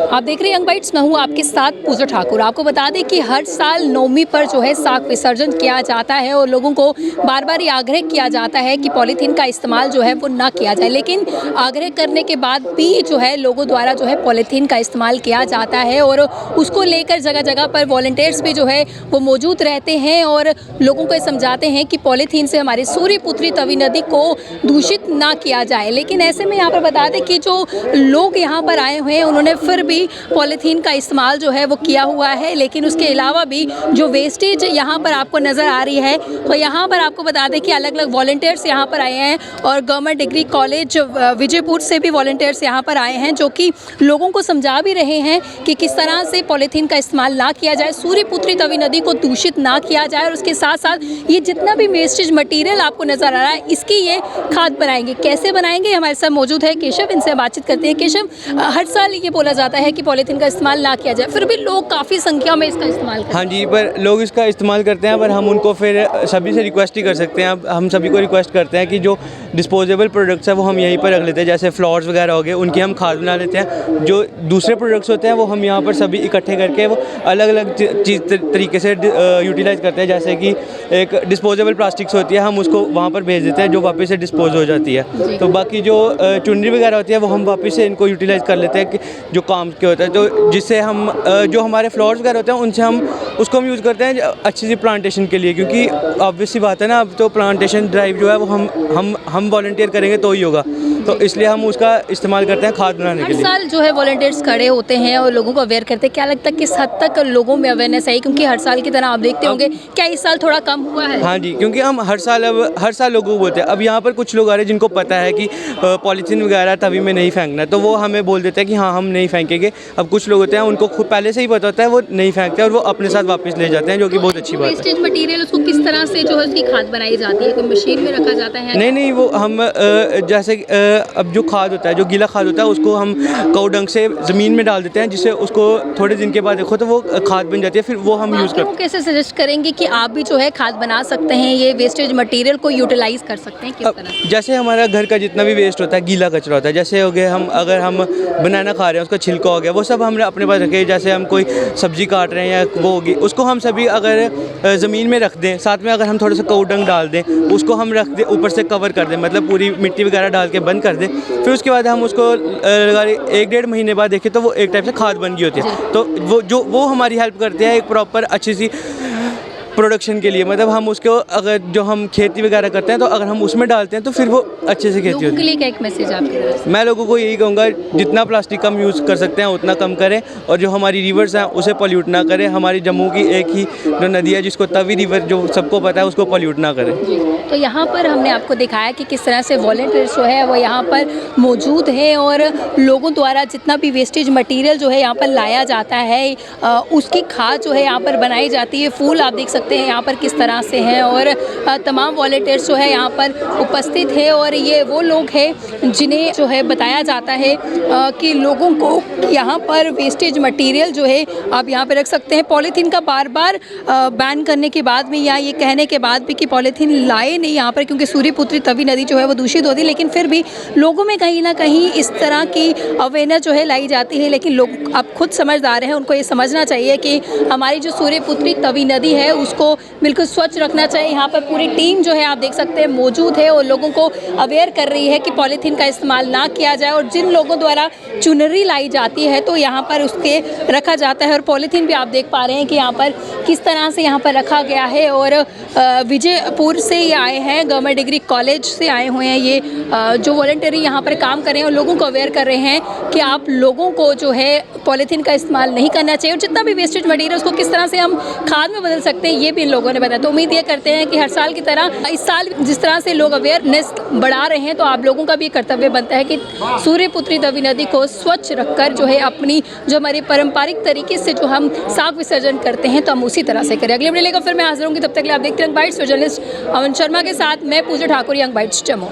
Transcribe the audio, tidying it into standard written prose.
आप देख रहे हैं यंग बाइट्स, मैं हूँ आपके साथ पूजा ठाकुर। आपको बता दें कि हर साल नवमी पर जो है साग विसर्जन किया जाता है और लोगों को बार बार ये आग्रह किया जाता है कि पॉलीथीन का इस्तेमाल जो है वो ना किया जाए, लेकिन आग्रह करने के बाद भी जो है लोगों द्वारा जो है पॉलीथीन का इस्तेमाल किया जाता है और उसको लेकर जगह जगह पर वॉलंटियर्स भी जो है वो मौजूद रहते हैं और लोगों को समझाते हैं कि पॉलीथीन से हमारी सूर्यपुत्री तवी नदी को दूषित ना किया जाए। लेकिन ऐसे में यहाँ पर बता दें कि जो लोग यहाँ पर आए हुए हैं उन्होंने फिर भी पॉलीथीन का इस्तेमाल जो है वो किया हुआ है, लेकिन उसके अलावा भी जो वेस्टेज यहाँ पर आपको नज़र आ रही है, तो यहाँ पर आपको बता दें कि अलग अलग वॉलंटियर्स यहाँ पर आए हैं और गवर्नमेंट डिग्री कॉलेज विजयपुर से भी वॉलंटियर्स यहाँ पर आए हैं जो कि लोगों को समझा भी रहे हैं कि किस तरह से पॉलीथीन का इस्तेमाल ना किया जाए, सूर्यपुत्री तवी नदी को दूषित ना किया जाए और उसके साथ साथ ये जितना भी वेस्टेज मटीरियल आपको नज़र आ रहा है इसकी ये खाद बनाएंगे। कैसे बनाएंगे, हमारे साथ मौजूद है केशव, इनसे बातचीत करते हैं। केशव, हर साल ये बोला जाता है कि पॉलीथीन का इस्तेमाल ना किया जाए, फिर भी लोग काफ़ी संख्या में इसका इस्तेमाल करते हैं। हाँ जी, पर लोग इसका इस्तेमाल करते हैं, पर हम उनको फिर सभी से रिक्वेस्ट ही कर सकते हैं। अब हम सभी को रिक्वेस्ट करते हैं कि जो डिस्पोजेबल प्रोडक्ट्स हैं वो हम यहीं पर रख लेते हैं, जैसे फ्लावर्स वगैरह हो गए उनकी हम खाद बना लेते हैं। जो दूसरे प्रोडक्ट्स होते हैं वो हम यहाँ पर सभी इकट्ठे करके वो अलग अलग चीज़ तरीके से यूटिलाइज़ करते हैं। जैसे कि एक डिस्पोजेबल प्लास्टिक्स होती है, हम उसको वहाँ पर भेज देते हैं जो वापस से डिस्पोज हो जाती है। तो बाकी जो चुनरी वगैरह होती है वो हम वापस से इनको यूटिलाइज़ कर लेते हैं कि जो काम के होता है, तो जिससे हम जो हमारे फ्लावर्स वगैरह होते हैं उनसे हम उसको हम यूज़ करते हैं अच्छी सी प्लांटेशन के लिए, क्योंकि ऑब्वियस सी बात है ना, अब तो प्लांटेशन ड्राइव जो है वो हम वॉलंटियर करेंगे तो ही होगा, तो इसलिए हम उसका इस्तेमाल करते हैं खाद बनाने के लिए। हर साल जो है वॉलंटियर्स खड़े होते हैं और लोगों को अवेयर करते हैं। क्या लगता है किस हद तक लोगों में अवेयरनेस है, क्योंकि हर साल की तरह आप देखते होंगे, क्या इस साल थोड़ा कम हुआ है? हाँ जी, क्योंकि हम हर साल लोगों को बोलते हैं। अब यहाँ पर कुछ लोग आ रहे हैं जिनको पता है कि पॉलीथीन वगैरह तवी में नहीं फेंकना, तो वो हमें बोल देते हैं कि हाँ हम नहीं फेंकेंगे। अब कुछ लोग होते हैं उनको खुद पहले से ही पता होता है, वो नहीं फेंकते और वो अपने साथ वापस ले जाते हैं, जो कि बहुत अच्छी बात है। वेस्टेज मटेरियल उसको किस तरह से जो है उसकी खाद बनाई जाती है, कोई मशीन में रखा जाता है? नहीं, वो हम जैसे अब जो खाद होता है, जो गीला खाद होता है, उसको हम काऊ डंग से ज़मीन में डाल देते हैं, जिससे उसको थोड़े दिन के बाद देखो तो वो खाद बन जाती है, फिर वो हम यूज़ करते हैं। कैसे सजेस्ट करेंगे कि आप भी जो है खाद बना सकते हैं, ये वेस्टेज मटेरियल को यूटिलाइज कर सकते हैं किस तरह? जैसे हमारा घर का जितना भी वेस्ट होता है, गीला कचरा होता है, जैसे हो गया अगर हम बनाना खा रहे हैं उसका छिलका हो गया, वो सब हम अपने पास रखें। जैसे हम कोई सब्जी काट रहे हैं या वो होगी, उसको हम सभी अगर ज़मीन में रख दें, साथ में अगर हम थोड़ा सा काऊ डंग डाल दें, उसको हम रख दें, ऊपर से कवर कर दें, मतलब पूरी मिट्टी वगैरह डाल के बंद कर दें, फिर उसके बाद हम उसको 1-1.5 महीने बाद देखें तो वो एक टाइप से खाद बन गई होती है। तो वो हमारी हेल्प करते हैं एक प्रॉपर अच्छी सी प्रोडक्शन के लिए। मतलब हम उसको अगर जो हम खेती वगैरह करते हैं तो अगर हम उसमें डालते हैं तो फिर वो अच्छे से खेती होती है। लोगों के लिए क्या एक मैसेज आपकी तरफ से? मैं लोगों को यही कहूँगा, जितना प्लास्टिक कम यूज़ कर सकते हैं उतना कम करें, और जो हमारी रिवर्स हैं उसे पॉल्यूट ना करें। हमारी जम्मू की एक ही जो नदी है जिसको तवी रिवर जो सबको पता है, उसको पॉल्यूट ना करें। तो यहाँ पर हमने आपको दिखाया कि किस तरह से वॉलंटियर्स जो है वो यहाँ पर मौजूद है और लोगों द्वारा जितना भी वेस्टेज मटेरियल जो है यहाँ पर लाया जाता है उसकी खाद जो है यहाँ पर बनाई जाती है। फूल आप देख सकते हैं यहाँ पर किस तरह से हैं और तमाम वॉलंटियर्स जो है यहाँ पर उपस्थित है और ये वो लोग हैं जिन्हें जो है बताया जाता है कि लोगों को यहाँ पर वेस्टेज मटेरियल जो है आप यहाँ पर रख सकते हैं। पॉलीथीन का बार बार बैन करने के बाद में या ये कहने के बाद भी कि पॉलीथीन लाए नहीं यहाँ पर, क्योंकि सूर्यपुत्री तवी नदी जो है वो दूषित होती है, लेकिन फिर भी लोगों में कहीं ना कहीं इस तरह की अवेयरनेस जो है लाई जाती है। लेकिन लोग अब खुद समझदार हैं, उनको ये समझना चाहिए कि हमारी जो सूर्यपुत्री तवी नदी है उसको बिल्कुल स्वच्छ रखना चाहिए। यहाँ पर पूरी टीम जो है आप देख सकते हैं मौजूद है और लोगों को अवेयर कर रही है कि पॉलीथीन का इस्तेमाल ना किया जाए, और जिन लोगों द्वारा चुनरी लाई जाती है तो यहाँ पर उसके रखा जाता है। और पॉलीथीन भी आप देख पा रहे हैं कि यहाँ पर किस तरह से यहाँ पर रखा गया है। और विजयपुर से ये आए हैं, गवर्नमेंट डिग्री कॉलेज से आए हुए हैं ये जो वॉलंटियरी यहाँ पर काम कर रहे हैं और लोगों को अवेयर कर रहे हैं कि आप लोगों को जो है पॉलीथीन का इस्तेमाल नहीं करना चाहिए और जितना भी वेस्टेज मटेरियल उसको किस तरह से हम खाद में बदल सकते हैं ये भी इन लोगों ने बताया। तो उम्मीद ये करते हैं कि हर साल की तरह इस साल जिस तरह से लोग अवेयरनेस बढ़ा रहे हैं तो आप लोगों का भी कर्तव्य बनता है कि सूर्यपुत्री तवी नदी को स्वच्छ रखकर जो है अपनी जो हमारी पारंपरिक तरीके से जो हम साग विसर्जन करते हैं तो हम उसी तरह से करें। अगले वीडियो लेकर फिर मैं हाजिर होंगी, तब तक के लिए आप देखते हैं यंग बाइट्स। जर्नलिस्ट अमन शर्मा के साथ मैं पूजा ठाकुर, यंग बाइट्स जम्मू।